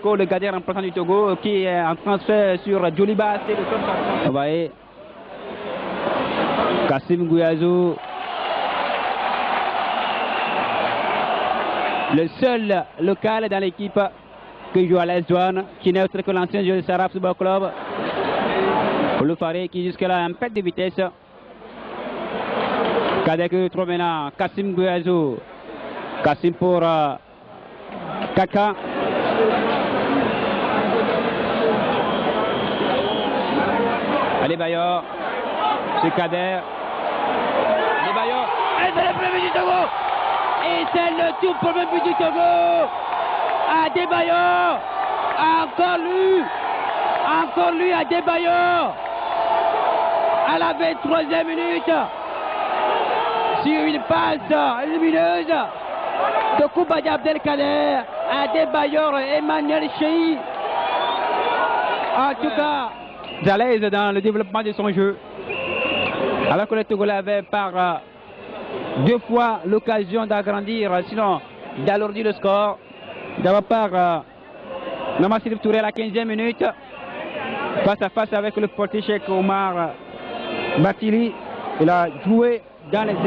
Bosco, le gardien remplaçant du Togo, qui est en transfert sur Djoliba. C'est le top. Vous voyez, Kassim Gouiazou, le seul local dans l'équipe qui joue à l'Est Douane, qui n'est autre que l'ancien joueur de Sarab Football Club. Loufaré qui jusque-là a un perte de vitesse. Kadek trouve maintenant Kassim Gouiazou. Kassim pour Kaka. Allez Bayor, c'est Kader. Allez Bayor, et c'est le premier but du Togo. Et c'est le tout premier but du Togo. Adebayor, encore lui Adebayor. À la 23e minute, sur une passe lumineuse de Koubadi Abdelkader, Adebayor et Emmanuel Cheyi. En tout cas, à l'aise dans le développement de son jeu. Alors que le Togolais avait par deux fois l'occasion d'agrandir, sinon d'alourdir le score. D'abord par Namassif Touré à la 15e minute, face à face avec le portier Cheikh Omar Batili. Il a joué dans les airs.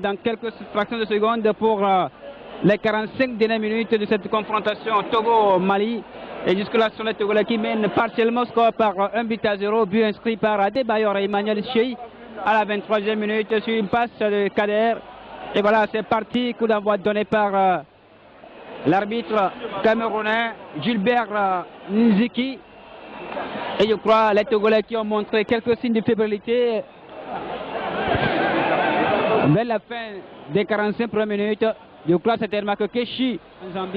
Dans quelques fractions de secondes pour les 45 dernières minutes de cette confrontation Togo-Mali. Et jusque-là, sur les Togolais qui mènent partiellement score par 1-0, but inscrit par Adebayor et Emmanuel Cheyi à la 23e minute sur une passe de Kader. Et voilà, c'est parti, coup d'envoi donné par l'arbitre camerounais Gilbert Nziki. Et je crois les Togolais qui ont montré quelques signes de fébrilité vers la fin des 45 premières minutes. Je crois certainement que Keshi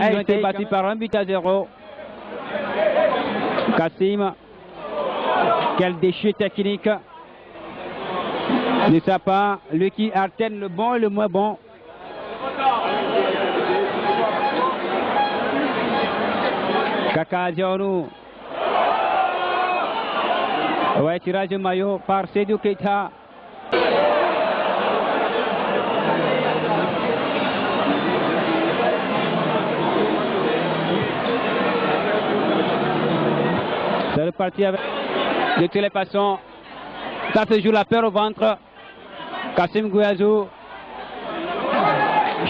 a été battu par 1-0. Kassim, quel déchet technique de sa part, lui qui alterne le bon et le moins bon. Kaka Dianou. Ouais, tirage de maillot par Seydou Keita. C'est reparti avec de toutes les façons. Ça se joue la peur au ventre. Kassim Gouiazou.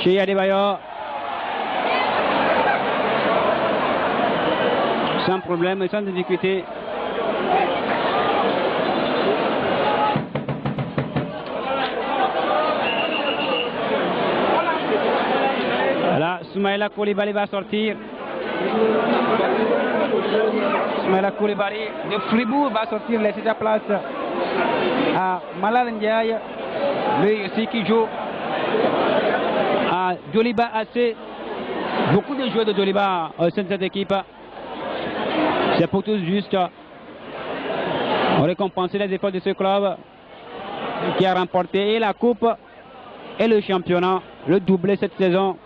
Cheyi Adebayor. Sans problème et sans difficulté. Là, Soumaïla Koulibaly va sortir. Soumaïla Koulibaly de Fribourg va sortir, laisser sa place à Malal Ndiaye, lui aussi qui joue à Djoliba AC. Beaucoup de joueurs de Djoliba au sein de cette équipe. C'est pour tous juste récompenser les efforts de ce club qui a remporté et la coupe et le championnat, le doublé cette saison.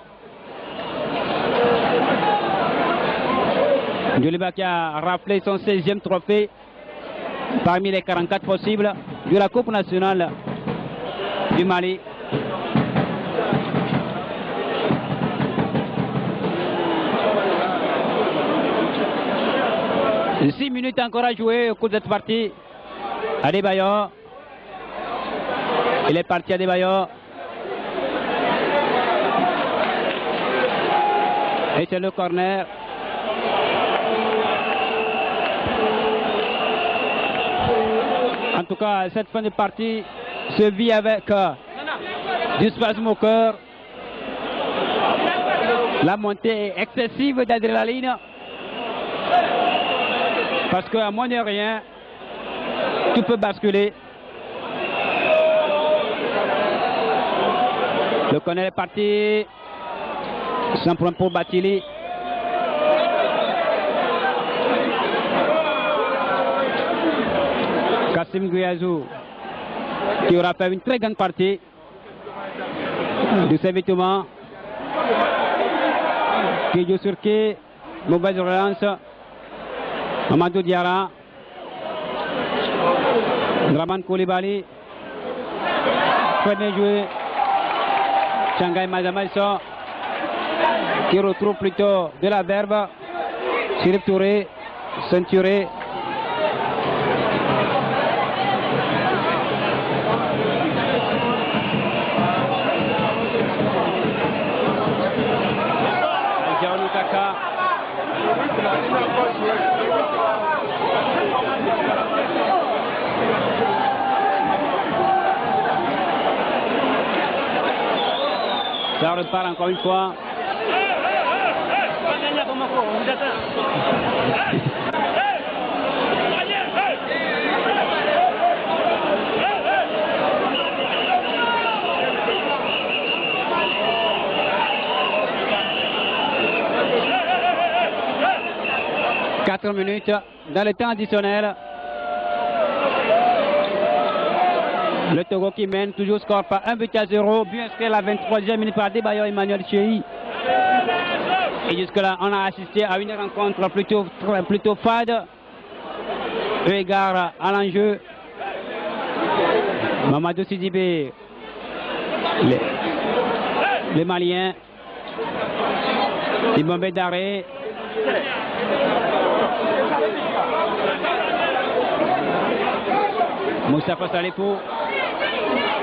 Djoliba qui a raflé son 16e trophée parmi les 44 possibles de la Coupe nationale du Mali. « 6 minutes encore à jouer au cours de cette partie. Adebayor. Il est parti Adebayor. Et c'est le corner. En tout cas, cette fin de partie se vit avec du spasme au cœur. La montée excessive d'adrénaline. Parce qu'à moins de rien, tout peut basculer. Le corner est parti. Sans problème pour Batili. Kassim Gouiazou qui aura fait une très grande partie de ses vêtements. Qui joue sur quai. Mauvaise relance. Mamadou Diarra. Draman Koulibaly. Très bien joué. Changai Mazamaïso qui retrouve plutôt de la verbe. Chérif Touré, ceinturé. Diaonou Kaka. Ça repart encore une fois. Quatre minutes dans le temps additionnel. Le Togo qui mène toujours score par 1-0. But inscrit à la 23e minute par Adebayor Emmanuel Chéhi. Et jusque-là, on a assisté à une rencontre plutôt fade. Eu égard à l'enjeu. Mamadou Sidibé, les Maliens, les Bombay d'arrêt. Moustapha Salifou,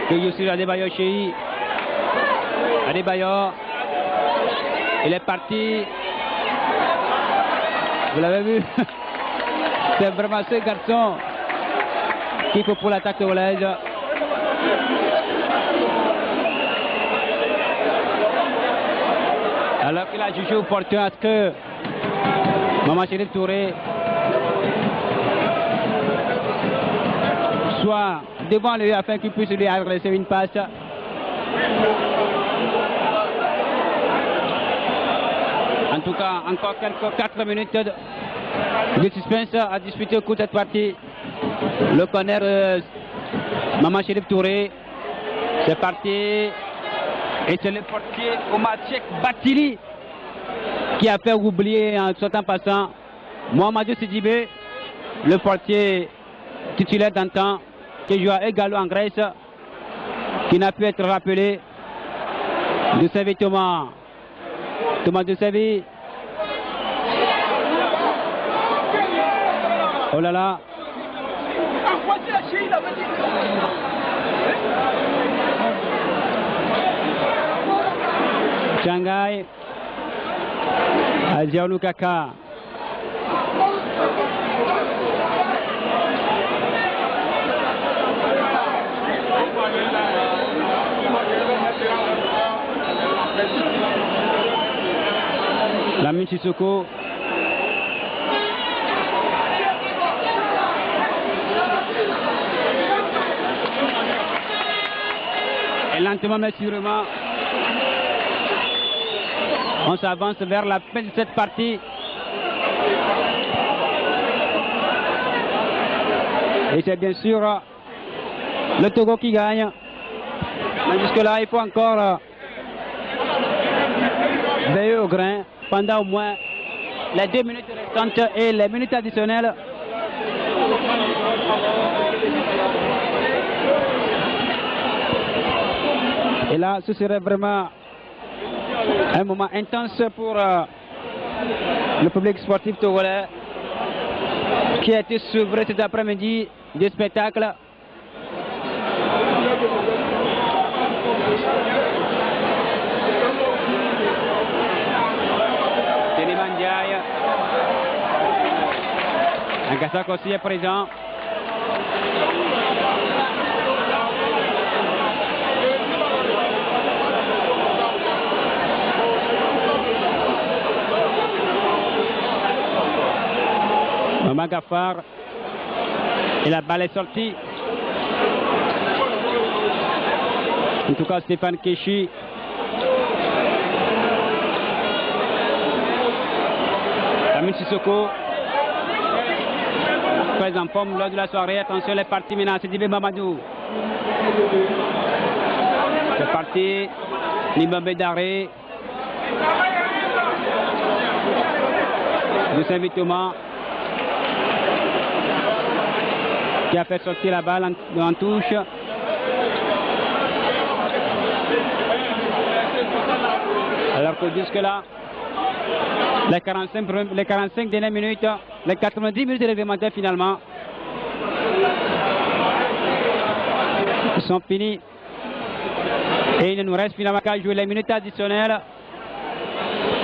que Youssou Adebayor Chéhi. Adebayor, il est parti. Vous l'avez vu? C'est vraiment ce garçon qu'il faut pour l'attaque togolaise. Alors qu'il a jugé opportun à ce que Maman Chérif Touré soit devant lui afin qu'il puisse lui adresser une passe. En tout cas, encore quelques 4 minutes de suspense à disputer au cours de cette partie. Le corner Maman Chérif Touré. C'est parti. Et c'est le portier Omarchek Batili qui a fait oublier en sautant passant Mohamedou Sidibé, le portier titulaire d'antan qui joue à Egalo en Grèce, qui n'a pu être rappelé. De Séville Thomas de Séville. Oh là là. Shanghai. Diaonou Kaka. Lamine Sissoko. Et lentement mais sûrement, on s'avance vers la fin de cette partie. Et c'est bien sûr le Togo qui gagne. Mais jusque-là, il faut encore veiller au grain pendant au moins les 2 minutes restantes et les minutes additionnelles. Et là, ce serait vraiment un moment intense pour le public sportif togolais qui a été sevré cet après-midi du spectacle. Téliman Ndiaye. Angassak aussi est présent. Maman Gaffar. Et la balle est sortie. En tout cas, Stéphane Keshi. Lamine Sissoko. Très en forme lors de la soirée. Attention, les parties maintenant. Sidibé Mamadou. C'est parti. Nimbambe d'arrêt. De Saint-Thomas. qui a fait sortir la balle en touche. Alors que jusque-là, les 45 dernières minutes, les 90 minutes de réglementaire finalement, sont finis. Et il ne nous reste finalement qu'à jouer les minutes additionnelles.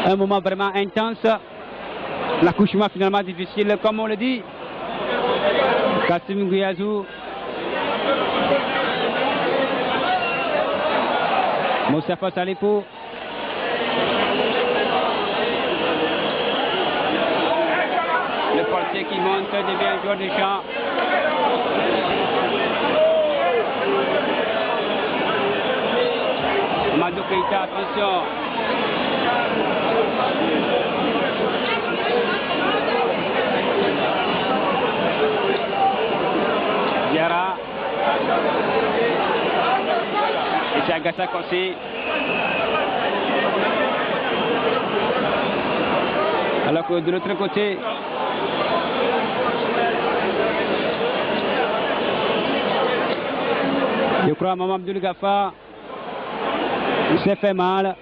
Un moment vraiment intense. L'accouchement finalement difficile, comme on le dit. Kassim Guyazou. Moustapha Salifou. Le portier qui monte devient un joueur de champ. Madou Keita, attention. Diarra. Et c'est Agassa Kossi. Alors que de l'autre côté, je crois Maman Abdul Ghaffar, il s'est fait mal.